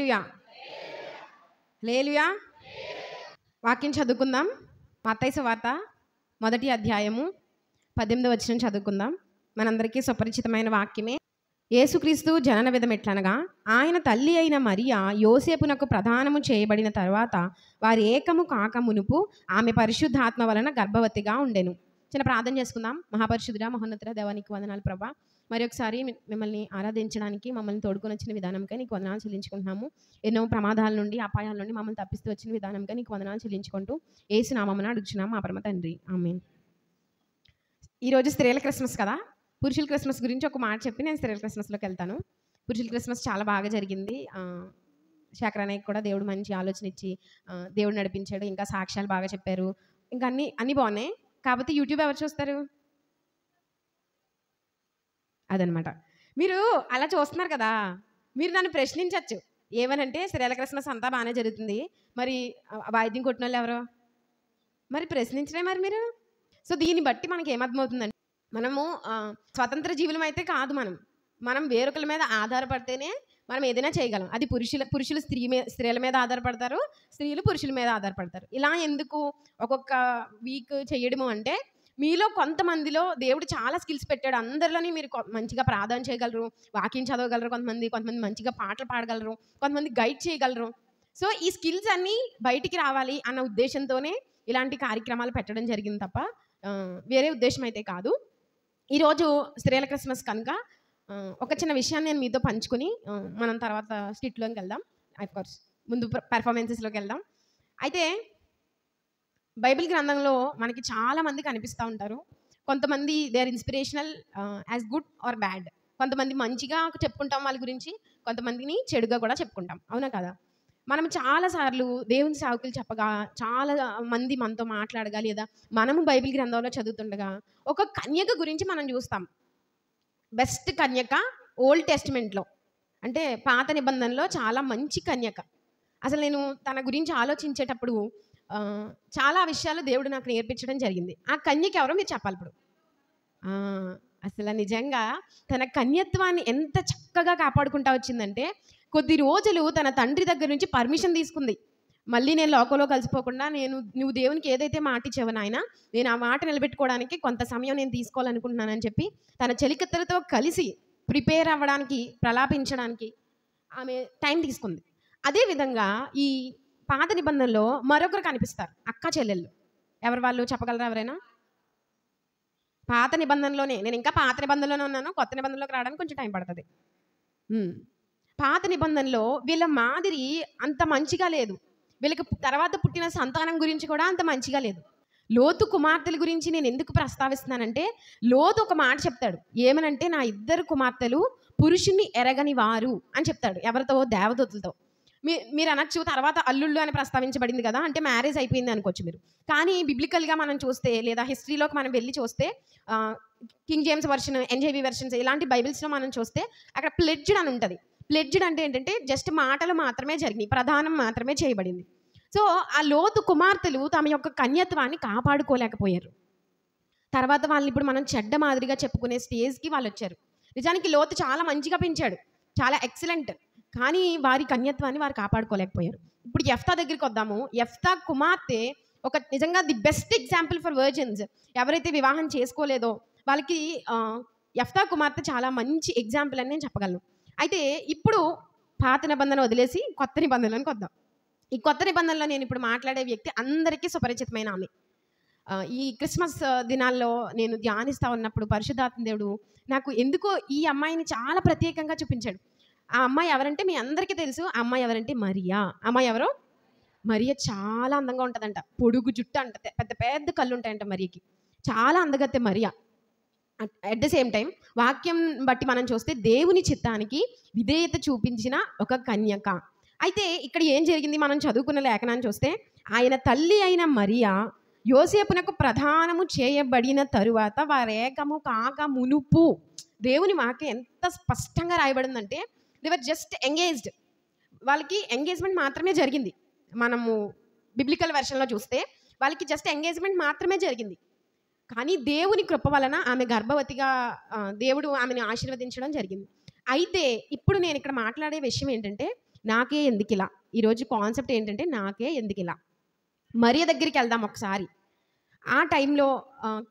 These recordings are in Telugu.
హల్లెలూయా, హల్లెలూయా. వాక్యం చదువుకుందాం. మత్తయి సువార్త 1వ అధ్యాయము 18వ వచనం చదువుకుందాం. మనందరికీ సుపరిచితమైన వాక్యమే. యేసుక్రీస్తు జనన విధం ఎట్లనగా, ఆయన తల్లి అయిన మరియా యోసేపునకు ప్రదానము చేయబడిన తర్వాత వారి ఏకము కాక మునుపు ఆమె పరిశుద్ధాత్మ వలన గర్భవతిగా ఉండెను. చిన్న ప్రార్థన చేసుకుందాం. మహాపరిశుద్ధుడా, మహోన్నతుడా, దేవానికి వందనాలు ప్రభా. మరి ఒకసారి మిమ్మల్ని ఆరాధించడానికి మమ్మల్ని తోడుకొని వచ్చిన విధానంకై నీకు వందనాలు చెల్లించుకుంటున్నాము. ఎన్నో ప్రమాదాల నుండి, అపాయాల నుండి మమ్మల్ని తప్పిస్తూ వచ్చిన విధానంకై నీకు వందనాలు చెల్లించుకుంటూ యేసు నామమున అడుగుచున్నాము మా పరమ తండ్రి, ఆమేన్. ఈరోజు స్త్రీల క్రిస్మస్ కదా. పురుషుల క్రిస్మస్ గురించి ఒక మాట చెప్పి నేను స్త్రీల క్రిస్మస్లోకి వెళ్తాను. పురుషుల క్రిస్మస్ చాలా బాగా జరిగింది. శేఖరన్నయ్యకి కూడా దేవుడు మంచి ఆలోచన ఇచ్చి దేవుడు నడిపించాడు. ఇంకా సాక్ష్యాలు బాగా చెప్పారు. ఇంకా అన్నీ బాగున్నాయి. కాకపోతే యూట్యూబ్ ఎవరు చూస్తారు? అదనమాట. మీరు అలా చూస్తున్నారు కదా, మీరు నన్ను ప్రశ్నించవచ్చు. ఏమనంటే, స్త్రీల క్రిస్మస్ అంతా బాగానే జరుగుతుంది, మరి వాయిద్యం కొట్టిన వాళ్ళు ఎవరో? మరి ప్రశ్నించలే మరి మీరు. సో దీన్ని బట్టి మనకి ఏమర్థమవుతుందంటే, మనము స్వతంత్ర జీవులం అయితే కాదు. మనం వేరొకరి మీద ఆధారపడితేనే మనం ఏదైనా చేయగలం. అది పురుషులు స్త్రీల మీద ఆధారపడతారు, స్త్రీలు పురుషుల మీద ఆధారపడతారు. ఇలా ఎందుకు ఒక్కొక్క వీక్ చేయడము అంటే, మీలో కొంతమందిలో దేవుడు చాలా స్కిల్స్ పెట్టాడు. అందరిలోని మీరు మంచిగా ప్రార్థన చేయగలరు, వాక్యం చదవగలరు, కొంతమంది మంచిగా పాటలు పాడగలరు, కొంతమంది గైడ్ చేయగలరు. సో ఈ స్కిల్స్ అన్నీ బయటికి రావాలి అన్న ఉద్దేశంతోనే ఇలాంటి కార్యక్రమాలు పెట్టడం జరిగింది తప్ప వేరే ఉద్దేశం అయితే కాదు. ఈరోజు స్త్రీల క్రిస్మస్ కనుక ఒక చిన్న విషయాన్ని నేను మీతో పంచుకుని మనం తర్వాత స్కిట్లోకి వెళ్దాం. అఫ్కోర్స్ ముందు పెర్ఫార్మెన్సెస్లోకి వెళ్దాం. అయితే బైబిల్ గ్రంథంలో మనకి చాలా మంది కనిపిస్తూ ఉంటారు. కొంతమంది they are inspirational as good or bad. కొంతమంది మంచిగా చెప్పుకుంటాం వాళ్ళ గురించి, కొంతమందిని చెడుగా కూడా చెప్పుకుంటాం. అవునా కదా? మనం చాలాసార్లు దేవుని సేవకులు చెప్పగా, చాలా మంది మనతో మాట్లాడగా, లేదా మనము బైబిల్ గ్రంథంలో చదువుతుండగా ఒక కన్యక గురించి మనం చూస్తాం. బెస్ట్ కన్యక ఓల్డ్ టెస్టిమెంట్లో, అంటే పాత నిబంధనలో చాలా మంచి కన్యక. అసలు నేను తన గురించి ఆలోచించేటప్పుడు చాలా విషయాలు దేవుడు నాకు నేర్పించడం జరిగింది. ఆ కన్యక ఎవరో మీరు చెప్పాలి ఇప్పుడు. అసలు నిజంగా తన కన్యత్వాన్ని ఎంత చక్కగా కాపాడుకుంటా వచ్చిందంటే, కొద్ది రోజులు తన తండ్రి దగ్గర నుంచి పర్మిషన్ తీసుకుంది. మళ్ళీ నేను లోకంలో కలిసిపోకుండా నువ్వు దేవునికి ఏదైతే మాట ఇచ్చావో నాయన, నేను ఆ మాట నిలబెట్టుకోవడానికి కొంత సమయం నేను తీసుకోవాలనుకుంటున్నానని చెప్పి తన చెలికత్తెలతో కలిసి ప్రిపేర్ అవ్వడానికి, ప్రలాపించడానికి ఆమె టైం తీసుకుంది. అదేవిధంగా ఈ పాత నిబంధనలో మరొకరు కనిపిస్తారు, అక్క చెల్లెళ్ళు. ఎవరు వాళ్ళు చెప్పగలరా ఎవరైనా? పాత నిబంధనలోనే, నేను ఇంకా పాత నిబంధనలోనే ఉన్నాను, కొత్త నిబంధనలోకి రావడానికి కొంచెం టైం పడుతుంది. పాత నిబంధనలో వీళ్ళ మాదిరి అంత మంచిగా లేదు. వీళ్ళకి తర్వాత పుట్టిన సంతానం గురించి కూడా అంత మంచిగా లేదు. లోతు కుమార్తెల గురించి నేను ఎందుకు ప్రస్తావిస్తున్నానంటే, లోతు ఒక మాట చెప్తాడు. ఏమనంటే, నా 2 కుమార్తెలు పురుషుణ్ణి ఎరగని వారు అని చెప్తాడు. ఎవరితో? దేవదూతలతో. మీరు అనొచ్చు, తర్వాత అల్లుళ్ళు అని ప్రస్తావించబడింది కదా, అంటే మ్యారేజ్ అయిపోయింది అనుకోవచ్చు మీరు. కానీ బిబ్లికల్గా మనం చూస్తే, లేదా హిస్టరీలోకి మనం వెళ్ళి చూస్తే, కింగ్ జేమ్స్ వర్షన్, ఎన్జేవి వెర్షన్స్ ఇలాంటి బైబిల్స్లో మనం చూస్తే అక్కడ ప్లెడ్జ్డ్ అని ఉంటుంది. ప్లెడ్జ్డ్ అంటే ఏంటంటే జస్ట్ మాటలు మాత్రమే జరిగినాయి, ప్రధానం మాత్రమే చేయబడింది. సో ఆ లోతు కుమార్తెలు తమ యొక్క కన్యత్వాన్ని కాపాడుకోలేకపోయారు. తర్వాత వాళ్ళని ఇప్పుడు మనం చెడ్డ మాదిరిగా చెప్పుకునే స్టేజ్కి వాళ్ళు వచ్చారు. నిజానికి లోతు చాలా మంచిగా పెంచాడు, చాలా ఎక్సలెంట్, కానీ వారి కన్యత్వాన్ని వారు కాపాడుకోలేకపోయారు. ఇప్పుడు యెఫ్తా దగ్గరికి వద్దాము. యెఫ్తా కుమార్తె ఒక నిజంగా the best example for virgins. ఎవరైతే వివాహం చేసుకోలేదో వాళ్ళకి యెఫ్తా కుమార్తె చాలా మంచి ఎగ్జాంపుల్ అని నేను చెప్పగలను. అయితే ఇప్పుడు పాత నిబంధన వదిలేసి కొత్త నిబంధనలోకి వద్దాం. ఈ కొత్త నిబంధనలో నేను ఇప్పుడు మాట్లాడే వ్యక్తి అందరికీ సుపరిచితమైన ఆమె. ఈ క్రిస్మస్ దినాల్లో నేను ధ్యానిస్తూ ఉన్నప్పుడు పరిశుద్ధాత్మ దేవుడు నాకు ఎందుకో ఈ అమ్మాయిని చాలా ప్రత్యేకంగా చూపించాడు. ఆ అమ్మాయి ఎవరంటే మీ అందరికీ తెలుసు. ఆ అమ్మాయి ఎవరంటే మరియా. అమ్మాయి ఎవరో? మరియ చాలా అందంగా ఉంటుందంట. పొడుగు జుట్టు అంట, పెద్ద పెద్ద కళ్ళు ఉంటాయంట మరియకి. చాలా అందగత్తె Maria. At the same time వాక్యం బట్టి మనం చూస్తే దేవుని చిత్తానికి విధేయత చూపించిన ఒక కన్యక. అయితే ఇక్కడ ఏం జరిగింది, మనం చదువుకున్న లేఖనాన్ని చూస్తే, ఆయన తల్లి అయిన మరియా యోసేపునకు ప్రదానము చేయబడిన తరువాత వారేకము కాక మునుపు. దేవుని వాక్యం ఎంత స్పష్టంగా రాయబడిందంటే, దే వర్ జస్ట్ ఎంగేజ్డ్. వాళ్ళకి ఎంగేజ్మెంట్ మాత్రమే జరిగింది. మనము బిబ్లికల్ వెర్షన్లో చూస్తే వాళ్ళకి జస్ట్ ఎంగేజ్మెంట్ మాత్రమే జరిగింది. కానీ దేవుని కృప వలన ఆమె గర్భవతిగా దేవుడు ఆమెను ఆశీర్వదించడం జరిగింది. అయితే ఇప్పుడు నేను ఇక్కడ మాట్లాడే విషయం ఏంటంటే, నాకే ఎందుకిలా? ఈరోజు కాన్సెప్ట్ ఏంటంటే నాకే ఎందుకిలా? మరియ దగ్గరికి వెళ్దాం ఒకసారి. ఆ టైంలో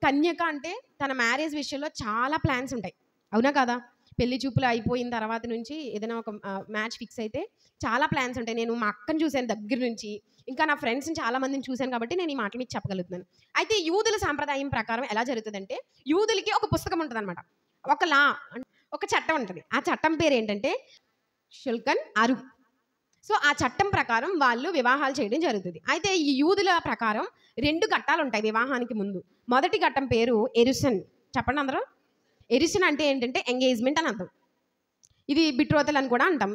కన్యక అంటే తన మ్యారేజ్ విషయంలో చాలా ప్లాన్స్ ఉంటాయి. అవునా కాదా? పెళ్లి చూపులు అయిపోయిన తర్వాత నుంచి ఏదైనా ఒక మ్యాచ్ ఫిక్స్ అయితే చాలా ప్లాన్స్ ఉంటాయి. నేను మా అక్కని చూసాను దగ్గర నుంచి. ఇంకా నా ఫ్రెండ్స్‌ని చాలా మందిని చూసాను కాబట్టి నేను ఈ మాటలు మీకు చెప్పగలుగుతున్నాను. అయితే యూదుల సాంప్రదాయం ప్రకారం ఎలా జరుగుతదంటే యూదులకి ఒక పుస్తకం ఉంటదనమాట. ఒక లా ఒక చట్టం ఉంటది. ఆ చట్టం పేరేంటంటే షుల్కన్ అరుక్. సో, ఆ చట్టం ప్రకారం వాళ్ళు వివాహాలు చేయడం జరుగుతది. అయితే ఈ యూదుల ప్రకారం 2 ఘట్టాలుంటాయి వివాహానికి ముందు. మొదటి ఘట్టం పేరు ఎరుసన్. చెప్పండి అందరూ. ఎరుసన్ అంటే ఏంటంటే ఎంగేజ్‌మెంట్ అని అర్థం. ఇది బిట్రోతల్ అని కూడా అంటాం.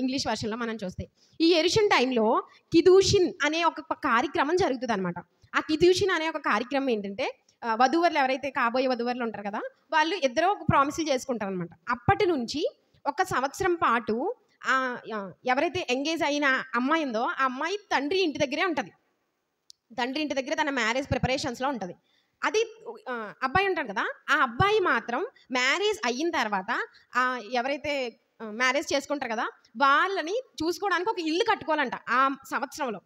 ఇంగ్లీష్ వర్షన్‌లో మనం చూస్తే. ఈ ఎరుషన్ టైంలో కిదూషిన్ అనే ఒక కార్యక్రమం జరుగుతదనమాట. ఆ కిదూషిన్ అనే ఒక కార్యక్రమం ఏంటంటే వధూవరులు ఎవరైతే కాబోయే వధూవరులు ఉంటారు కదా! వాళ్ళు ఇద్దరూ ఒక ప్రామిస్‌లు చేసుకుంటారనమాట. అప్పటి నుంచి ఒక సంవత్సరం పాటు ఎవరైతే ఎంగేజ్ అయిన అమ్మాయి ఉందో, ఆ అమ్మాయి తండ్రి ఇంటి దగ్గరే ఉంటది. తండ్రి ఇంటి దగ్గర తన మ్యారేజ్ ప్రిపరేషన్స్‌లో ఉంటది. అది అబ్బాయి ఉంటాడు కదా! ఆ అబ్బాయి మాత్రం మ్యారేజ్ అయిన తర్వాత ఎవరైతే మ్యారేజ్ చేసుకుంటారు కదా! వాళ్ళని చూసుకోవడానికి ఒక ఇల్లు కట్టుకోవాలంట ఆ సంవత్సరంలో.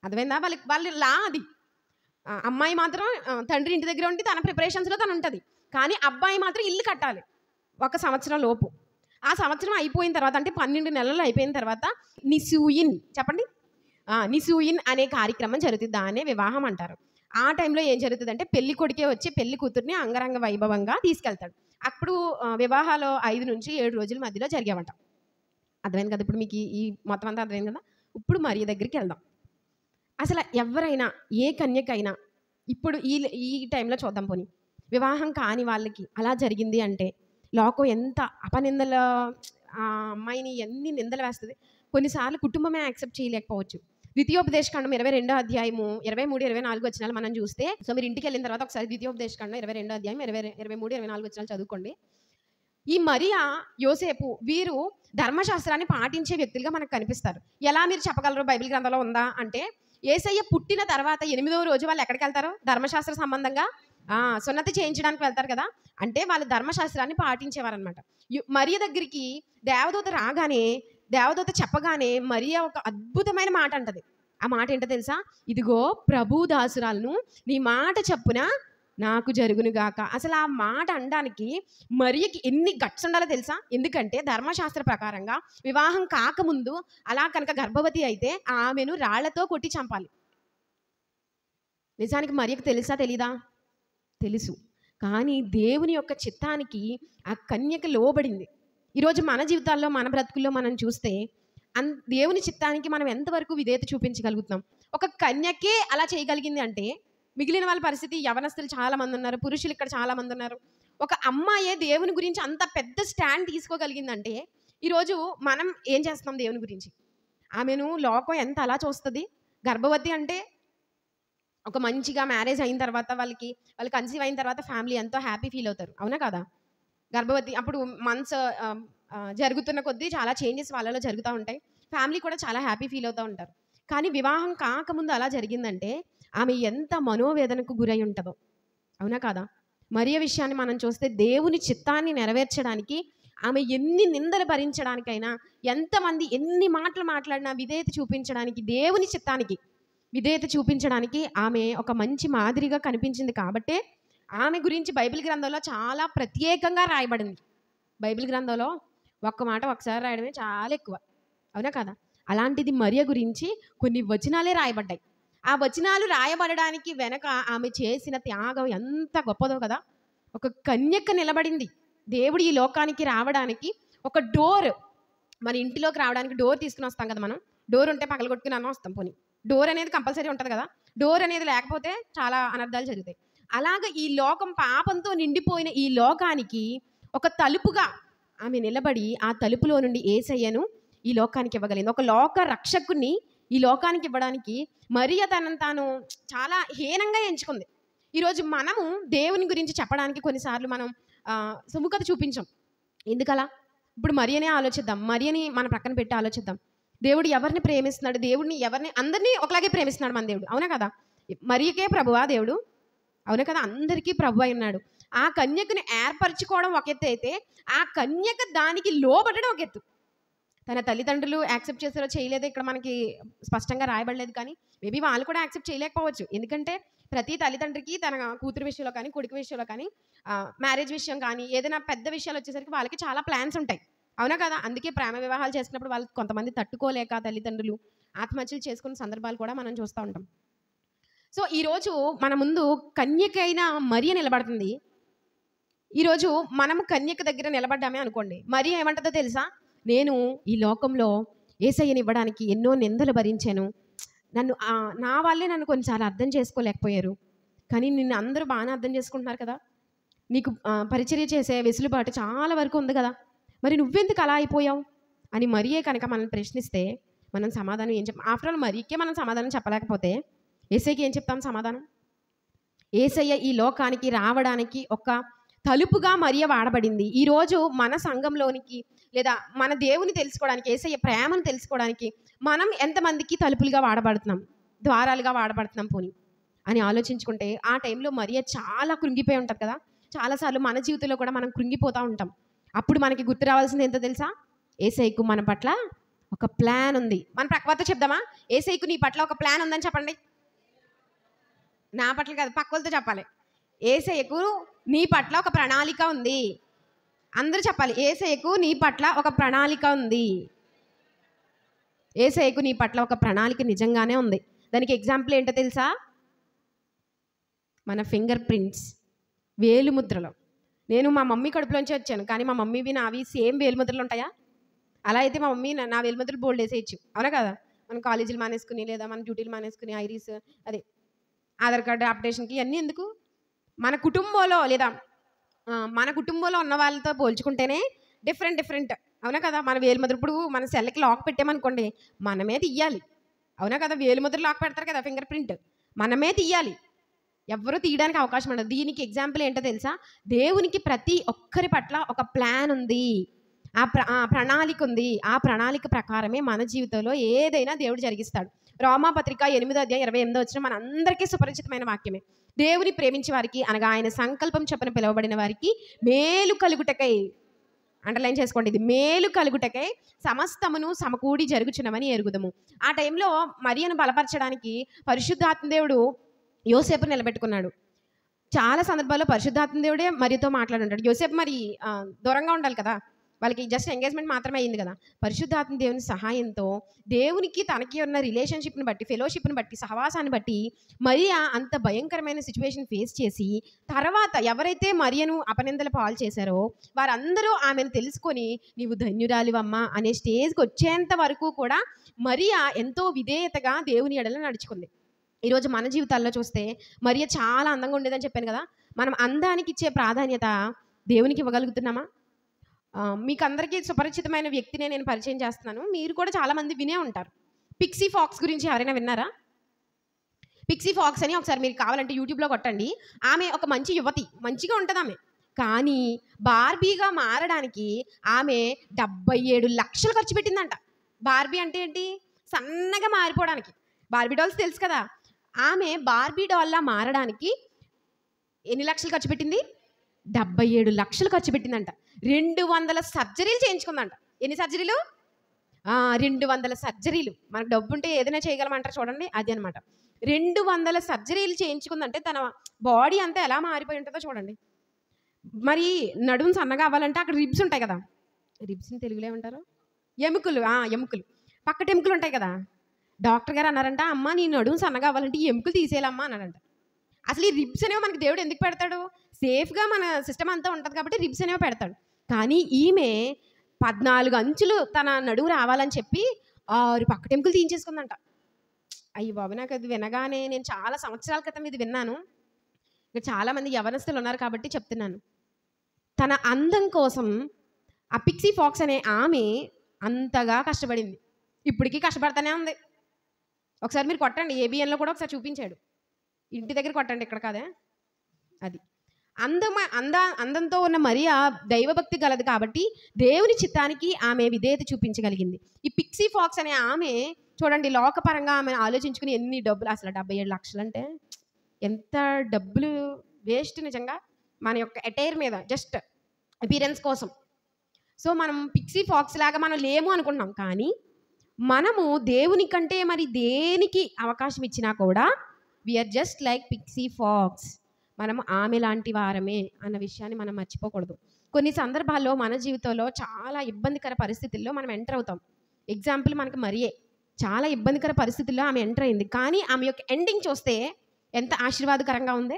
అర్థమైందా? వాళ్ళ లా అది. అమ్మాయి మాత్రం తండ్రి ఇంటి దగ్గర ఉండి తన ప్రిపరేషన్స్‌లో తను ఉంటది. కానీ అబ్బాయి మాత్రం ఇల్లు కట్టాలి. ఒక సంవత్సరం లోపు. ఆ సంవత్సరం అయిపోయిన తర్వాత అంటే 12 నెలలు అయిపోయిన తర్వాత నిసూయిన్ చెప్పండి. నిసూయిన్ అనే కార్యక్రమం జరుగుతుంది. దాన్నే వివాహం అంటారు. ఆ టైంలో ఏం జరుగుతదంటే పెళ్లి కొడుకే వచ్చి పెళ్లి కూతుర్ని అంగరంగ వైభవంగా తీసుకెళ్తాడు. అప్పుడు వివాహాలు 5-7 రోజుల మధ్యలో జరిగేవంట. అర్థమైంది కదా! ఇప్పుడు మీకు ఈ మొత్తం అంతా అర్థమైంది కదా! ఇప్పుడు మరియ దగ్గరికి వెళ్దాం. అసలు ఎవరైనా ఏ కన్యకైనా ఇప్పుడు ఈ టైంలో చూద్దాం పోనీ. వివాహం కాని వాళ్ళకి అలా జరిగింది అంటే లోకం ఎంత అపనిందలు ఆ అమ్మాయిని ఎన్ని నిందలు వేస్తది. కొన్నిసార్లు కుటుంబమే యాక్సెప్ట్ చేయలేకపోవచ్చు. ద్వితీయోపదేశకాండం 22వ అధ్యాయము 23, 24 వచనాలు మనం చూస్తే సో మీరు ఇంటికెళ్ళిన తర్వాత ఒకసారి ద్వితీయోపదేశకాండం 22వ అధ్యాయం 23, 24 వచనాలు చదువుకోండి. ఈ మరియా, యోసేపు వీరు ధర్మశాస్త్రాన్ని పాటించే వ్యక్తులుగా మనకు కనిపిస్తారు. ఎలా మీరు చెప్పగలరు బైబిల్ గ్రంథంలో ఉందా అంటే యేసయ్య పుట్టిన తర్వాత 8వ రోజు వాళ్ళు ఎక్కడికెళ్తారు? ధర్మశాస్త్ర సంబంధంగా సున్నతి చేయించడానికి వెళ్తారు కదా! అంటే వాళ్ళు ధర్మశాస్త్రాన్ని పాటించేవారనమాట. మరియ దగ్గరికి దేవదూత రాగానే, దేవదూత చెప్పగానే మరియ ఒక అద్భుతమైన మాట అంటది. ఆ మాట ఏంటో తెలుసా? ఇదిగో ప్రభు దాసురాలను నీ మాట చప్పున నాకు జరుగునుగాక. అసలు ఆ మాట అనడానికి మరియకి ఎన్ని గట్స్ ఉండాలో తెలుసా? ఎందుకంటే ధర్మశాస్త్ర ప్రకారంగా వివాహం కాకముందు అలా కనుక గర్భవతి అయితే ఆమెను రాళ్లతో కొట్టి చంపాలి. నిజానికి మరియకు తెలుసా తెలీదా? తెలుసు. కానీ దేవుని యొక్క చిత్తానికి ఆ కన్యక లోబడింది. ఈరోజు మన జీవితాల్లో మన బ్రతుకుల్లో మనం చూస్తే దేవుని చిత్తానికి మనం ఎంతవరకు విధేయత చూపించగలుగుతున్నాం? ఒక కన్యకే అలా చేయగలిగింది అంటే మిగిలిన వాళ్ళ పరిస్థితి యవనస్తులు చాలా మంది ఉన్నారు. పురుషులు ఇక్కడ చాలా మంది ఉన్నారు. ఒక అమ్మాయే దేవుని గురించి అంత పెద్ద స్టాండ్ తీసుకోగలిగిందంటే ఈరోజు మనం ఏం చేస్తున్నాం దేవుని గురించి? ఆమెను లోకం ఎంత అలా చూస్తుంది. గర్భవతి అంటే ఒక మంచిగా మ్యారేజ్ అయిన తర్వాత వాళ్ళు కన్సీవ్ అయిన తర్వాత ఫ్యామిలీ ఎంతో హ్యాపీ ఫీల్ అవుతారు. అవునా కదా? గర్భవతి అప్పుడు మంత్స్ జరుగుతున్న కొద్దీ చాలా చేంజెస్ వాళ్ళలో జరుగుతూ ఉంటాయి. ఫ్యామిలీ కూడా చాలా హ్యాపీ ఫీల్ అవుతూ ఉంటారు. కానీ వివాహం కాకముందు అలా జరిగిందంటే ఆమె ఎంత మనోవేదనకు గురై ఉంటుందో. అవునా కాదా? మరియ విషయాన్ని మనం చూస్తే దేవుని చిత్తాన్ని నెరవేర్చడానికి ఆమె ఎన్ని నిందలు భరించడానికైనా, ఎంతమంది ఎన్ని మాటలు మాట్లాడినా విధేయత చూపించడానికి, దేవుని చిత్తానికి విధేయత చూపించడానికి ఆమె ఒక మంచి మాదిరిగా కనిపించింది కాబట్టే ఆమె గురించి బైబిల్ గ్రంథంలో చాలా ప్రత్యేకంగా రాయబడింది. బైబిల్ గ్రంథంలో ఒక్క మాట ఒకసారి రాయడమే చాలా ఎక్కువ. అవునా కదా? అలాంటిది మరియ గురించి కొన్ని వచనాలే రాయబడ్డాయి. ఆ వచనాలు రాయబడడానికి వెనక ఆమె చేసిన త్యాగం ఎంత గొప్పదో కదా! ఒక కన్యక నిలబడింది. దేవుడు ఈ లోకానికి రావడానికి ఒక డోర్, మన ఇంటిలోకి రావడానికి డోర్ తీసుకుని వస్తాం కదా మనం. డోర్ ఉంటే పగలగొట్టుకుని అన్న వస్తాం పోనీ. డోర్ అనేది కంపల్సరీ ఉంటుంది కదా! డోర్ అనేది లేకపోతే చాలా అనర్థాలు జరుగుతాయి. అలాగ ఈ లోకం పాపంతో నిండిపోయిన ఈ లోకానికి ఒక తలుపుగా ఆమె నిలబడి ఆ తలుపులో నుండి యేసయ్యను ఈ లోకానికి ఇవ్వగలిగింది. ఒక లోక రక్షకుని ఈ లోకానికి ఇవ్వడానికి మరియ తనను తాను చాలా హీనంగా ఎంచుకుంది. ఈరోజు మనము దేవుని గురించి చెప్పడానికి కొన్నిసార్లు మనం సుముఖత చూపించాం. ఎందుకలా? ఇప్పుడు మరియనే ఆలోచిద్దాం. మరియని మన ప్రక్కన పెట్టి ఆలోచిద్దాం. దేవుడు ఎవరిని ప్రేమిస్తున్నాడు? దేవుడిని అందరినీ ఒకలాగే ప్రేమిస్తున్నాడు మన దేవుడు. అవునా కదా? మరియకే ప్రభువా దేవుడు? అవునా కదా? అందరికీ ప్రభు అయి ఉన్నాడు. ఆ కన్యకను ఏర్పరచుకోవడం ఒక ఎత్తు అయితే, ఆ కన్యక దానికి లోబడడం ఒక ఎత్తు. తన తల్లిదండ్రులు యాక్సెప్ట్ చేసారో చేయలేదో ఇక్కడ మనకి స్పష్టంగా రాయబడలేదు, కానీ మేబీ వాళ్ళు కూడా యాక్సెప్ట్ చేయలేకపోవచ్చు. ఎందుకంటే ప్రతి తల్లిదండ్రికి తన కూతురు విషయంలో కానీ, కొడుకు విషయంలో కానీ, మ్యారేజ్ విషయం కానీ, ఏదైనా పెద్ద విషయాలు వచ్చేసరికి వాళ్ళకి చాలా ప్లాన్స్ ఉంటాయి. అవునా కదా? అందుకే ప్రేమ వివాహాలు చేసుకున్నప్పుడు వాళ్ళు కొంతమంది తట్టుకోలేక తల్లిదండ్రులు ఆత్మహత్యలు చేసుకున్న సందర్భాలు కూడా మనం చూస్తూ ఉంటాం. సో ఈరోజు మన ముందు కన్యకైన మరియ నిలబడుతుంది. ఈరోజు మనము కన్యక దగ్గర నిలబడ్డామే అనుకోండి, మరియ ఏమంటుందో తెలుసా? నేను ఈ లోకంలో యేసయ్యని ఇవ్వడానికి ఎన్నో నిందలు భరించాను. నా వాళ్ళే నన్ను కొన్నిసార్లు అర్థం చేసుకోలేకపోయారు, కానీ నిన్ను అందరూ బాగానే అర్థం చేసుకుంటున్నారు కదా. నీకు పరిచర్య చేసే వెసులుబాటు చాలా వరకు ఉంది కదా, మరి నువ్వెందుకు అలా అయిపోయావు అని మరియే కనుక మనల్ని ప్రశ్నిస్తే మనం సమాధానం ఏం చెప్పాం? ఆఫ్టర్ ఆల్ మరియకే మనం సమాధానం చెప్పలేకపోతే యేసయ్యకి ఏం చెప్తాం సమాధానం? యేసయ్య ఈ లోకానికి రావడానికి ఒక తలుపుగా మరియ వాడబడింది. ఈరోజు మన సంఘంలోనికి లేదా మన దేవుని తెలుసుకోవడానికి, యేసయ్య ప్రేమను తెలుసుకోవడానికి మనం ఎంతమందికి తలుపులుగా వాడబడుతున్నాం, ద్వారాలుగా వాడబడుతున్నాం పోని అని ఆలోచించుకుంటే ఆ టైంలో మరియ చాలా కృంగిపోయి ఉంటుంది కదా. చాలాసార్లు మన జీవితంలో కూడా మనం కృంగిపోతూ ఉంటాం. అప్పుడు మనకి గుర్తు రావాల్సింది ఏంటో తెలుసా? యేసయ్యకు మన పట్ల ఒక ప్లాన్ ఉంది. మన ప్రక్కతో చెప్దామా? యేసయ్యకు నీ పట్ల ఒక ప్లాన్ ఉందని చెప్పండి. నా పట్ల కాదు, పక్క వాళ్ళతో చెప్పాలి. యేసయ్యకు నీ పట్ల ఒక ప్రణాళిక ఉంది. అందరూ చెప్పాలి, యేసయ్యకు నీ పట్ల ఒక ప్రణాళిక ఉంది. యేసయ్యకు నీ పట్ల ఒక ప్రణాళిక నిజంగానే ఉంది. దానికి ఎగ్జాంపుల్ ఏంటో తెలుసా? మన ఫింగర్ ప్రింట్స్, వేలుముద్రలు. నేను మా మమ్మీ కడుపులోంచి వచ్చాను, కానీ మా మమ్మీవి నావి సేమ్ వేలుముద్రలు ఉంటాయా? అలా అయితే మా మమ్మీ నా వేలుముద్రలు బోల్డ్ వేసేయచ్చు, అవునా కదా? మనం కాలేజీలు మానేసుకుని లేదా మన డ్యూటీలు మానేసుకుని ఐరీస్ అదే ఆధార్ కార్డు అప్డేషన్కి ఇవన్నీ ఎందుకు? మన కుటుంబంలో లేదా మన కుటుంబంలో ఉన్న వాళ్ళతో పోల్చుకుంటేనే డిఫరెంట్, అవునా కదా? మన వేలుముద్ర ఇప్పుడు మన సెల్కి లాక్ పెట్టామనుకోండి, మనమే తీయాలి, అవునా కదా? వేలుముద్ర లాక్ పెడతారు కదా, ఫింగర్ ప్రింట్ మనమే తీయాలి, ఎవరు తీయడానికి అవకాశం ఉండదు. దీనికి ఎగ్జాంపుల్ ఏంటో తెలుసా? దేవునికి ప్రతి ఒక్కరి పట్ల ఒక ప్లాన్ ఉంది, ఆ ప్రణాళిక ఉంది. ఆ ప్రణాళిక ప్రకారమే మన జీవితంలో ఏదైనా దేవుడు జరిగిస్తాడు. రోమాపత్రిక 8:28 మన అందరికీ సుపరిచితమైన వాక్యమే. దేవుని ప్రేమించే వారికి అనగా ఆయన సంకల్పం చొప్పున పిలువబడిన వారికి మేలు కలుగుటకై, అండర్లైన్ చేసుకోండి, ఇది మేలు కలుగుటకై సమస్తమును సమకూడి జరుగుచున్నవని ఎరుగుదము. ఆ టైంలో మరియను బలపరచడానికి పరిశుద్ధాత్మ దేవుడు యోసేపు నిలబెట్టుకున్నాడు. చాలా సందర్భాల్లో పరిశుద్ధాత్మ దేవుడే మరియతో మాట్లాడుంటాడు. యోసేపు మరి దూరంగా ఉండాలి కదా, వాళ్ళకి జస్ట్ ఎంగేజ్మెంట్ మాత్రమే అయింది కదా. పరిశుద్ధాత్మ దేవుని సహాయంతో దేవునికి తనకి ఉన్న రిలేషన్షిప్ని బట్టి, ఫెలోషిప్ని బట్టి, సహవాసాన్ని బట్టి మరియా అంత భయంకరమైన సిచ్యువేషన్ ఫేస్ చేసి తర్వాత ఎవరైతే మరియను అపనిందల పాలు చేశారో వారందరూ ఆమెను తెలుసుకొని నీవు ధన్యురాలివమ్మా అనే స్టేజ్కి వచ్చేంత వరకు కూడా మరియా ఎంతో విధేయతగా దేవుని ఎడల నడుచుకుంది. ఈరోజు మన జీవితాల్లో చూస్తే మరియ చాలా అందంగా ఉండేదని చెప్పాను కదా. మనం అందానికి ఇచ్చే ప్రాధాన్యత దేవునికి ఇవ్వగలుగుతున్నామా? మీకు అందరికీ సుపరిచితమైన వ్యక్తినే నేను పరిచయం చేస్తున్నాను, మీరు కూడా చాలామంది వినే ఉంటారు. పిక్సీ ఫాక్స్ గురించి ఎవరైనా విన్నారా? పిక్సీ ఫాక్స్ అని ఒకసారి మీరు కావాలంటే యూట్యూబ్లో కొట్టండి. ఆమె ఒక మంచి యువతి, మంచిగా ఉంటుంది ఆమె, కానీ బార్బీగా మారడానికి ఆమె 77 లక్షలు ఖర్చు పెట్టిందంట. బార్బీ అంటే ఏంటి? సన్నగా మారిపోవడానికి. బార్బీ డాల్స్ తెలుసు కదా. ఆమె బార్బీ డాల్లా మారడానికి ఎన్ని లక్షలు ఖర్చు పెట్టింది? 77 లక్షలు ఖర్చు పెట్టిందంట. 200 సర్జరీలు చేయించుకుందంట. ఎన్ని సర్జరీలు? 200 సర్జరీలు. మనకు డబ్బు ఉంటే ఏదైనా చేయగలమంటారు చూడండి, అది అనమాట. 200 సర్జరీలు చేయించుకుందంటే తన బాడీ అంతా ఎలా మారిపోయి ఉంటుందో చూడండి. మరి నడుము సన్నగా అవ్వాలంటే అక్కడ రిబ్స్ ఉంటాయి కదా, రిబ్స్ని తెలుగులో ఏమంటారు? ఎముకలు. ఎముకలు, పక్కట ఎముకలు ఉంటాయి కదా. డాక్టర్ గారు అన్నారంట, అమ్మ నీ నడుము సన్నగా అవ్వాలంటే ఈ ఎముకలు తీసేయాలమ్మా అన్నారంట. అసలు ఈ రిబ్స్ అనేవి మనకి దేవుడు ఎందుకు పెడతాడు? సేఫ్గా మన సిస్టమ్ అంతా ఉంటుంది కాబట్టి రిబ్స్ అనేవి పెడతాడు. కానీ ఈమె 14 అంచులు తన నడుము రావాలని చెప్పి 6 పక్కటెముకలు తీయించేసుకుందంట. అయ్యి బాబు, నాకు అది వినగానే, నేను చాలా సంవత్సరాల క్రితం ఇది విన్నాను, ఇక్కడ చాలామంది యవనస్తులు ఉన్నారు కాబట్టి చెప్తున్నాను. తన అందం కోసం ఆ పిక్సీ ఫాక్స్ అనే ఆమె అంతగా కష్టపడింది. ఇప్పటికీ కష్టపడతానే ఉంది. ఒకసారి మీరు కొట్టండి, ఏబిఎన్లో కూడా ఒకసారి చూపించాడు, ఇంటి దగ్గర కొట్టండి, ఇక్కడ కాదే. అది అందంతో ఉన్న మరియా దైవభక్తి గలది కాబట్టి దేవుని చిత్తానికి ఆమె విధేయత చూపించగలిగింది. ఈ పిక్సీ ఫాక్స్ అనే ఆమె చూడండి, లోకపరంగా ఆమె ఆలోచించుకుని ఎన్ని డబ్బులు, అసలు 77 లక్షలు అంటే ఎంత డబ్బులు వేస్ట్ నిజంగా మన యొక్క అటైర్ మీద, జస్ట్ అపీరెన్స్ కోసం. సో మనం పిక్సీ ఫాక్స్ లాగా మనం లేము అనుకుంటున్నాం. కానీ మనము దేవుని కంటే మరి దేనికి అవకాశం ఇచ్చినా కూడా we are just like Pixie Fox. మనం ఆమె లాంటి వారమే అన్న విషయాన్ని మనం మర్చిపోకూడదు. కొన్ని సందర్భాల్లో మన జీవితంలో చాలా ఇబ్బందికర పరిస్థితుల్లో మనం ఎంటర్ అవుతాం. ఎగ్జాంపుల్ మనకు మరియే. చాలా ఇబ్బందికర పరిస్థితుల్లో ఆమె ఎంటర్ అయింది. కానీ ఆమె యొక్క ఎండింగ్ చూస్తే ఎంత ఆశీర్వాదకరంగా ఉంది.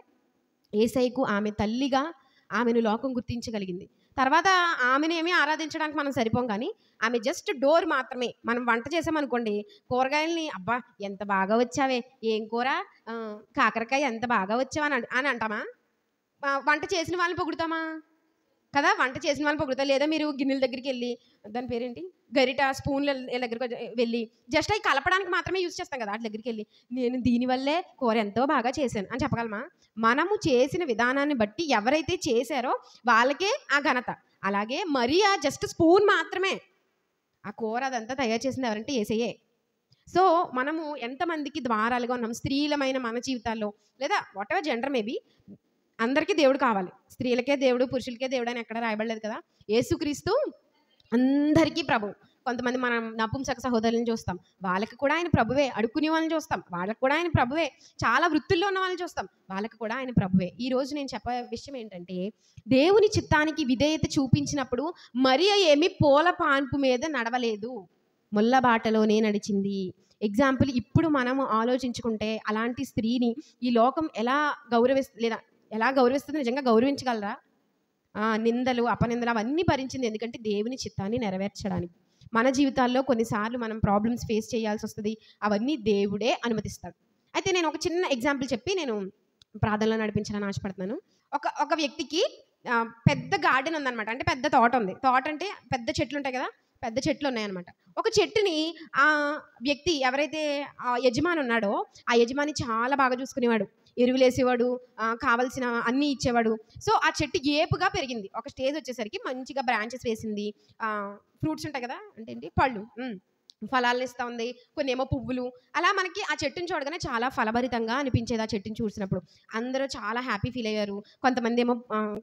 యేసయ్యకు ఆమె తల్లిగా ఆమెను లోకం గుర్తించగలిగింది. తర్వాత ఆమెనేమి ఆరాధించడానికి మనం సరిపోం కానీ ఆమె జస్ట్ డోర్ మాత్రమే. మనం వంట చేసామనుకోండి, కూరగాయలని అబ్బా ఎంత బాగా వచ్చావే, ఏం కూర, కాకరకాయ ఎంత బాగా వచ్చావా అని అంటామా? వంట చేసిన వాళ్ళని పొగుడుతామా కదా? వంట చేసిన వాళ్ళని పొగుడుతా. లేదా మీరు గిన్నెల దగ్గరికి వెళ్ళి, దాని పేరేంటి, గరిట స్పూన్ల దగ్గరికి వెళ్ళి జస్ట్ అవి కలపడానికి మాత్రమే యూజ్ చేస్తాం కదా. వాటి దగ్గరికి వెళ్ళి నేను దీనివల్లే కూర ఎంతో బాగా చేశాను అని చెప్పగలమా? మనము చేసిన విధానాన్ని బట్టి ఎవరైతే చేశారో వాళ్ళకే ఆ ఘనత. అలాగే మరియా జస్ట్ స్పూన్ మాత్రమే. ఆ కూర అదంతా తయారు చేసింది ఎవరంటే యేసయ్యే. సో మనము ఎంతమందికి ద్వారాలుగా ఉన్నాం స్త్రీలమైన మన జీవితాల్లో, లేదా వాట్ ఎవర్ జెండర్ మేబీ, అందరికీ దేవుడు కావాలి. స్త్రీలకే దేవుడు, పురుషులకే దేవుడు అని ఎక్కడ రాయబడలేదు కదా. యేసుక్రీస్తు అందరికీ ప్రభు. కొంతమంది మనం నపుంసక సహోదరులను చూస్తాం, వాళ్ళకి కూడా ఆయన ప్రభువే. అడుక్కునే వాళ్ళని చూస్తాం, వాళ్ళకి కూడా ఆయన ప్రభువే. చాలా వృత్తుల్లో ఉన్న వాళ్ళని చూస్తాం, వాళ్ళకి కూడా ఆయన ప్రభువే. ఈరోజు నేను చెప్పే విషయం ఏంటంటే, దేవుని చిత్తానికి విధేయత చూపించినప్పుడు మరియ ఏమి పూల పాన్పు మీద నడవలేదు, ముళ్ళ బాటలోనే నడిచింది. ఎగ్జాంపుల్, ఇప్పుడు మనము ఆలోచించుకుంటే అలాంటి స్త్రీని ఈ లోకం ఎలా గౌరవిస్తుంది? నిజంగా గౌరవించగలరా? నిందలు, అపనిందలు అవన్నీ భరించింది. ఎందుకంటే దేవుని చిత్తాన్ని నెరవేర్చడానికి. మన జీవితాల్లో కొన్నిసార్లు మనం ప్రాబ్లమ్స్ ఫేస్ చేయాల్సి వస్తుంది. అవన్నీ దేవుడే అనుమతిస్తాడు. అయితే నేను ఒక చిన్న ఎగ్జాంపుల్ చెప్పి నేను ప్రార్థనలో నడిపించాలని ఆశపడుతున్నాను. ఒక వ్యక్తికి పెద్ద గార్డెన్ ఉందన్నమాట. అంటే పెద్ద తోట ఉంది. తోట అంటే పెద్ద చెట్లు ఉంటాయి కదా, పెద్ద చెట్లు ఉన్నాయన్నమాట. ఒక చెట్టుని ఆ వ్యక్తి ఎవరైతే యజమాని ఉన్నాడో ఆ యజమాని చాలా బాగా చూసుకునేవాడు. ఎరువులు వేసేవాడు, కావలసిన అన్నీ ఇచ్చేవాడు. సో ఆ చెట్టు ఏపుగా పెరిగింది. ఒక స్టేజ్ వచ్చేసరికి మంచిగా బ్రాంచెస్ వేసింది. ఫ్రూట్స్ ఉంటాయి కదా, అంటే ఏంటి, పళ్ళు, ఫలాలను ఇస్తూ ఉంది. కొన్ని ఏమో పువ్వులు. అలా మనకి ఆ చెట్టుని చూడగానే చాలా ఫలభరితంగా అనిపించేది. ఆ చెట్టుని చూసినప్పుడు అందరూ చాలా హ్యాపీ ఫీల్ అయ్యారు. కొంతమంది ఏమో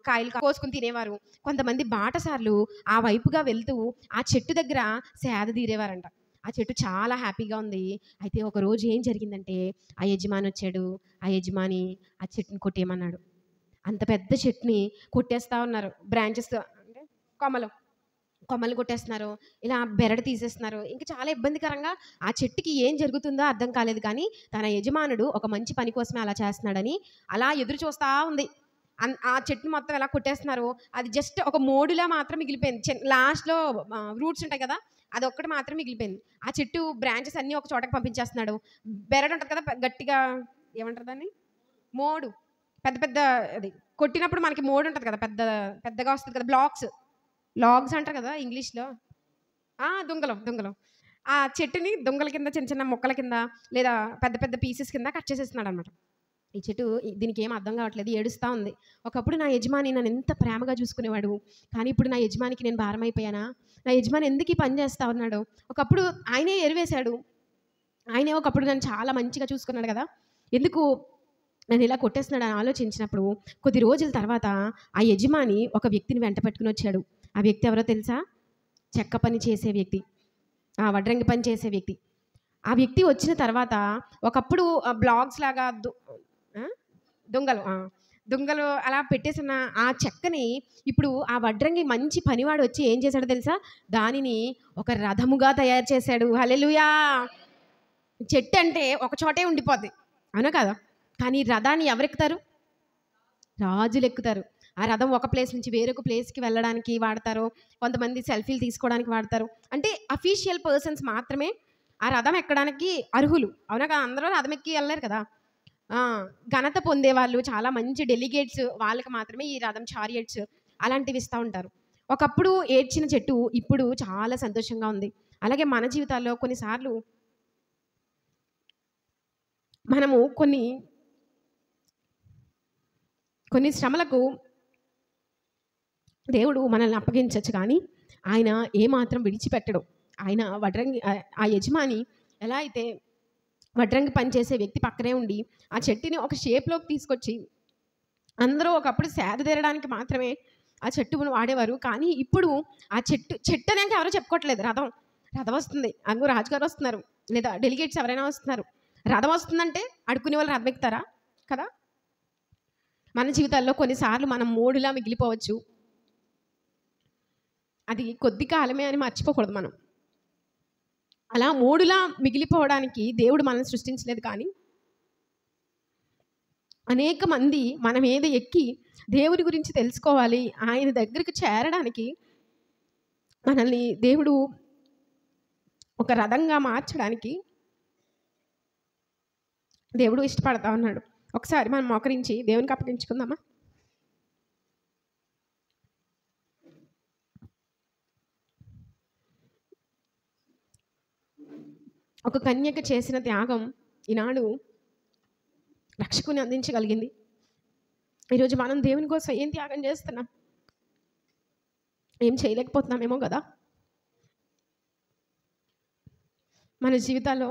కాయలు కోసుకుని తినేవారు. కొంతమంది బాటసార్లు ఆ వైపుగా వెళ్తూ ఆ చెట్టు దగ్గర సేద తీరేవారంట. ఆ చెట్టు చాలా హ్యాపీగా ఉంది. అయితే ఒక రోజు ఏం జరిగిందంటే, ఆ యజమాని వచ్చాడు. ఆ యజమాని ఆ చెట్టుని కొట్టేయమన్నాడు. అంత పెద్ద చెట్టుని కొట్టేస్తూ ఉన్నారు. బ్రాంచెస్ అంటే కొమ్మలు కొట్టేస్తున్నారు. ఇలా బెరడు తీసేస్తున్నారు. ఇంకా చాలా ఇబ్బందికరంగా ఆ చెట్టుకి ఏం జరుగుతుందో అర్థం కాలేదు. కానీ తన యజమానుడు ఒక మంచి పని కోసమే అలా చేస్తున్నాడని అలా ఎదురు చూస్తూ ఉంది. ఆ చెట్టుని మొత్తం ఎలా కొట్టేస్తున్నారు. అది జస్ట్ ఒక మోడులా మాత్రం మిగిలిపోయింది. లాస్ట్లో రూట్స్ ఉంటాయి కదా, అది ఒక్కటి మాత్రం మిగిలిపోయింది. ఆ చెట్టు బ్రాంచెస్ అన్నీ ఒక చోటకి పంపించేస్తున్నాడు. బెరడు ఉంటుంది కదా, గట్టిగా ఏమంటారు దాన్ని, మోడు, పెద్ద పెద్ద, అది కొట్టినప్పుడు మనకి మోడు ఉంటుంది కదా, పెద్దగా వస్తుంది కదా, లాగ్స్ అంటారు కదా ఇంగ్లీష్లో. దుంగలం. ఆ చెట్టుని దుంగల కింద, చిన్న చిన్న మొక్కల కింద, లేదా పెద్ద పెద్ద పీసెస్ కింద కట్ చేసేస్తున్నాడు అనమాట. ఈ చెట్టు దీనికి ఏం అర్థం కావట్లేదు, ఏడుస్తూ ఉంది. ఒకప్పుడు నా యజమాని నన్ను ఎంత ప్రేమగా చూసుకునేవాడు, కానీ ఇప్పుడు నా యజమానికి నేను భారం అయిపోయానా? నా యజమాని ఎందుకు ఈ పని చేస్తా ఉన్నాడు? ఒకప్పుడు ఆయనే ఎరువేశాడు, ఆయనే ఒకప్పుడు నన్ను చాలా మంచిగా చూసుకున్నాడు కదా, ఎందుకు నన్ను ఇలా కొట్టేస్తున్నాడు అని ఆలోచించినప్పుడు కొద్ది రోజుల తర్వాత ఆ యజమాని ఒక వ్యక్తిని వెంట పెట్టుకుని వచ్చాడు. ఆ వ్యక్తి ఎవరో తెలుసా? చెక్క పని చేసే వ్యక్తి, వడ్రంగి పని చేసే వ్యక్తి. ఆ వ్యక్తి వచ్చిన తర్వాత ఒకప్పుడు బ్లాగ్స్ లాగా దుంగలు అలా పెట్టేసిన ఆ చెక్కని ఇప్పుడు ఆ వడ్రంగి మంచి పనివాడు వచ్చి ఏం చేశాడో తెలుసా? దానిని ఒక రథముగా తయారు చేశాడు. హల్లెలూయా! చెట్టు అంటే ఒక చోటే ఉండిపోద్ది, అవునా కదా? కానీ రథాన్ని ఎవరెక్కుతారు? రాజులు ఎక్కుతారు. ఆ రథం ఒక ప్లేస్ నుంచి వేరొక ప్లేస్కి వెళ్ళడానికి వాడతారు. కొంతమంది సెల్ఫీలు తీసుకోవడానికి వాడతారు. అంటే అఫీషియల్ పర్సన్స్ మాత్రమే ఆ రథం ఎక్కడానికి అర్హులు, అవునా కదా? అందరూ రథం ఎక్కి వెళ్ళలేరు కదా. ఘనత పొందేవాళ్ళు, చాలా మంచి డెలిగేట్స్, వాళ్ళకి మాత్రమే ఈ రథం చారియట్స్ అలాంటివి ఇస్తూ ఉంటారు. ఒకప్పుడు ఏడ్చిన చెట్టు ఇప్పుడు చాలా సంతోషంగా ఉంది. అలాగే మన జీవితాల్లో కొన్నిసార్లు మనము కొన్ని శ్రమలకు దేవుడు మనల్ని అప్పగించచ్చు, కానీ ఆయన ఏమాత్రం విడిచిపెట్టడు. ఆయన ఆ యజమాని ఎలా అయితే వడ్రంగి పనిచేసే వ్యక్తి పక్కనే ఉండి ఆ చెట్టుని ఒక షేప్లోకి తీసుకొచ్చి, అందరూ ఒకప్పుడు సేద తీరడానికి మాత్రమే ఆ చెట్టును వాడేవారు. కానీ ఇప్పుడు ఆ చెట్టు అనేక ఎవరో చెప్పుకోవట్లేదు. రథం వస్తుంది. అందుకు రాజుగారు వస్తున్నారు, లేదా డెలిగేట్స్ ఎవరైనా వస్తున్నారు. రథం వస్తుందంటే అడుక్కునే వాళ్ళు రథం ఎక్కుతారా? కదా. మన జీవితాల్లో కొన్నిసార్లు మనం మోడులా మిగిలిపోవచ్చు. అది కొద్ది కాలమే అని మర్చిపోకూడదు మనం. అలా మోడులా మిగిలిపోవడానికి దేవుడు మనల్ని సృష్టించలేదు. కానీ అనేక మంది మన మీద ఎక్కి దేవుడి గురించి తెలుసుకోవాలి, ఆయన దగ్గరికి చేరడానికి మనల్ని దేవుడు ఒక రథంగా మార్చడానికి దేవుడు ఇష్టపడతా ఉన్నాడు. ఒకసారి మనం మోకరించి దేవునికి అప్పగించుకుందామా? ఒక కన్యక చేసిన త్యాగం ఈనాడు రక్షకుని అందించగలిగింది. ఈరోజు మనం దేవుని కోసం ఏం త్యాగం చేస్తున్నాం? ఏం చేయలేకపోతున్నామేమో కదా. మన జీవితాల్లో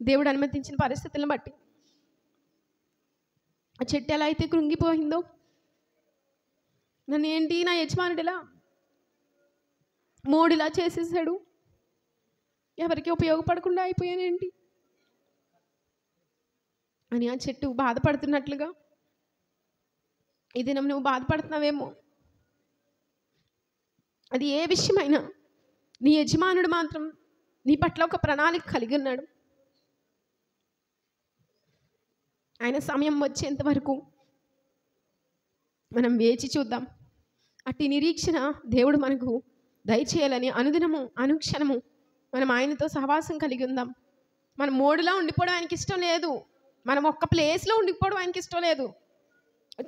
దేవుడు అనుమతించిన పరిస్థితులను బట్టి ఆ చెట్టు ఎలా అయితే కృంగిపోయిందో, నన్ను ఏంటి నా యజమానుడిలా మోడిలా చేసేసాడు, ఎవరికి ఉపయోగపడకుండా అయిపోయానేంటి అని ఆ చెట్టు బాధపడుతున్నట్లుగా ఈ దినం నువ్వు బాధపడుతున్నావేమో. అది ఏ విషయమైనా నీ యజమానుడు మాత్రం నీ పట్ల ఒక ప్రణాళిక కలిగి ఉన్నాడు. ఆయన సమయం వచ్చేంత వరకు మనం వేచి చూద్దాం. అట్టి నిరీక్షణ దేవుడు మనకు దయచేయాలని అనుదినము అనుక్షణము మనం ఆయనతో సహవాసం కలిగి ఉందాం. మనం మోడులా ఉండిపోవడం ఆయనకి ఇష్టం లేదు. మనం ఒక్క ప్లేస్లో ఉండిపోవడం ఆయనకి ఇష్టం లేదు.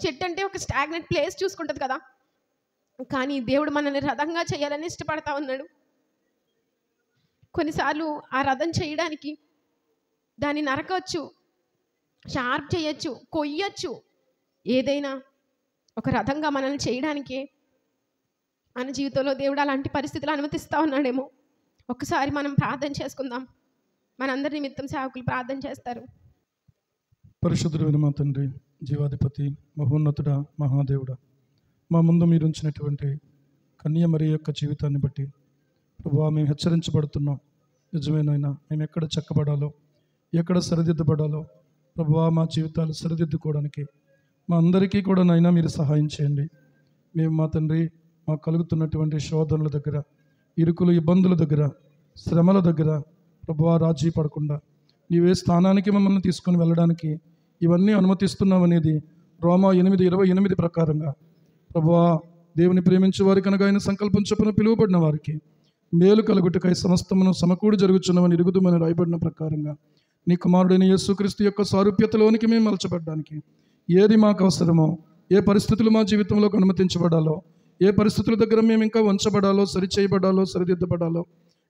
చెట్టు అంటే ఒక స్టాగ్నెంట్ ప్లేస్ చూసుకుంటుంది కదా. కానీ దేవుడు మనల్ని రథంగా చేయాలని ఇష్టపడతా ఉన్నాడు. కొన్నిసార్లు ఆ రథం చేయడానికి దాన్ని నరకవచ్చు, షార్ప్ చేయొచ్చు, కొయ్యొచ్చు. ఏదైనా ఒక రథంగా మనల్ని చేయడానికే మన జీవితంలో దేవుడు అలాంటి పరిస్థితులు అనుమతిస్తూ ఉన్నాడేమో. ఒక్కసారి మనం ప్రార్థన చేసుకుందాం. మనందరి నిమిత్తం సేవకులు ప్రార్థన చేస్తారు. పరిశుద్ధుడైన మా తండ్రి, జీవాధిపతి, మహోన్నతుడ, మహాదేవుడా, మా ముందు మీరు ఉంచినటువంటి కన్య మరి యొక్క జీవితాన్ని బట్టి ప్రభువా మేము హెచ్చరించబడుతున్నాం. నిజమేనైనా మేము ఎక్కడ చెక్కబడాలో, ఎక్కడ సరిదిద్దబడాలో ప్రభువా మా జీవితాలు సరిదిద్దుకోవడానికి మా అందరికీ కూడా నైనా మీరు సహాయం చేయండి. మేము మా తండ్రి మాకు కలుగుతున్నటువంటి శోధనల దగ్గర, ఇరుకులు ఇబ్బందుల దగ్గర, శ్రమల దగ్గర ప్రభువా రాజీ పడకుండా నీవే స్థానానికి మమ్మల్ని తీసుకొని వెళ్ళడానికి ఇవన్నీ అనుమతిస్తున్నామనేది రోమా 8:28 ప్రకారంగా ప్రభువా దేవుని ప్రేమించే వారి కనుక ఆయన సంకల్పం చొప్పున పిలువబడిన వారికి మేలు కలుగుటకై సమస్తమును సమకూడి జరుగుచున్నామని ఇరుగుదమని రాయబడిన ప్రకారంగా నీ కుమారుడైన యేసుక్రీస్తు యొక్క సారూప్యతలోనికి మేము మలచబడ్డానికి ఏది మాకు అవసరమో, ఏ పరిస్థితులు మా జీవితంలోకి అనుమతించబడాలో, ఏ పరిస్థితుల దగ్గర మేము ఇంకా ఉంచబడాలో, సరిచేయబడాలో, సరిదిద్దబడాలో,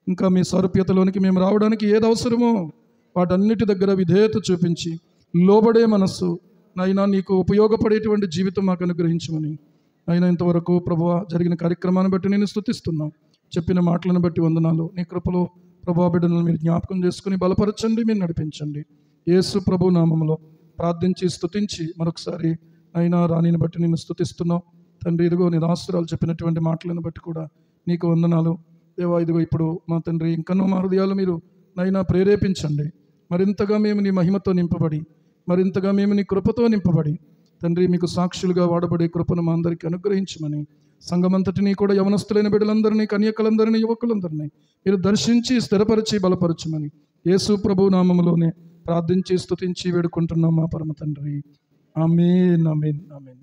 ఇంకా మీ సారూప్యతలోనికి మేము రావడానికి ఏది అవసరమో వాటన్నిటి దగ్గర విధేయత చూపించి లోబడే మనస్సు నైనా నీకు ఉపయోగపడేటువంటి జీవితం మాకు అనుగ్రహించమని అయినా ఇంతవరకు ప్రభువా జరిగిన కార్యక్రమాన్ని బట్టి నేను స్తుతిస్తున్నాం. చెప్పిన మాటలను బట్టి వందనాలు. నీ కృపలో ప్రభువా బిడ్డలను మీరు జ్ఞాపకం చేసుకుని బలపరచండి, మీరు నడిపించండి. యేసు ప్రభు నామములో ప్రార్థించి స్తుతించి మరొకసారి అయినా రాణిని బట్టి నేను స్తుతిస్తున్నాం. తండ్రి, ఇదిగో నీ దాసురాలు చెప్పినటువంటి మాటలను బట్టి కూడా నీకు వందనాలు దేవా. ఇదిగో ఇప్పుడు మా తండ్రి ఇంకనూ మా హృదయాలు మీరు నైనా ప్రేరేపించండి. మరింతగా మేము నీ మహిమతో నింపబడి, మరింతగా మేము నీ కృపతో నింపబడి తండ్రి మీకు సాక్షులుగా వాడబడే కృపను మా అందరికీ అనుగ్రహించమని సంఘమంతటినీ కూడా యవనస్తులైన బిడ్డలందరినీ, కన్యకలందరినీ, యువకులందరినీ మీరు దర్శించి స్థిరపరిచి బలపరచమని యేసు ప్రభు నామములోనే ప్రార్థించి స్తుతించి వేడుకుంటున్నాం మా పరమ తండ్రి. ఆమేన్, ఆమేన్, ఆమేన్.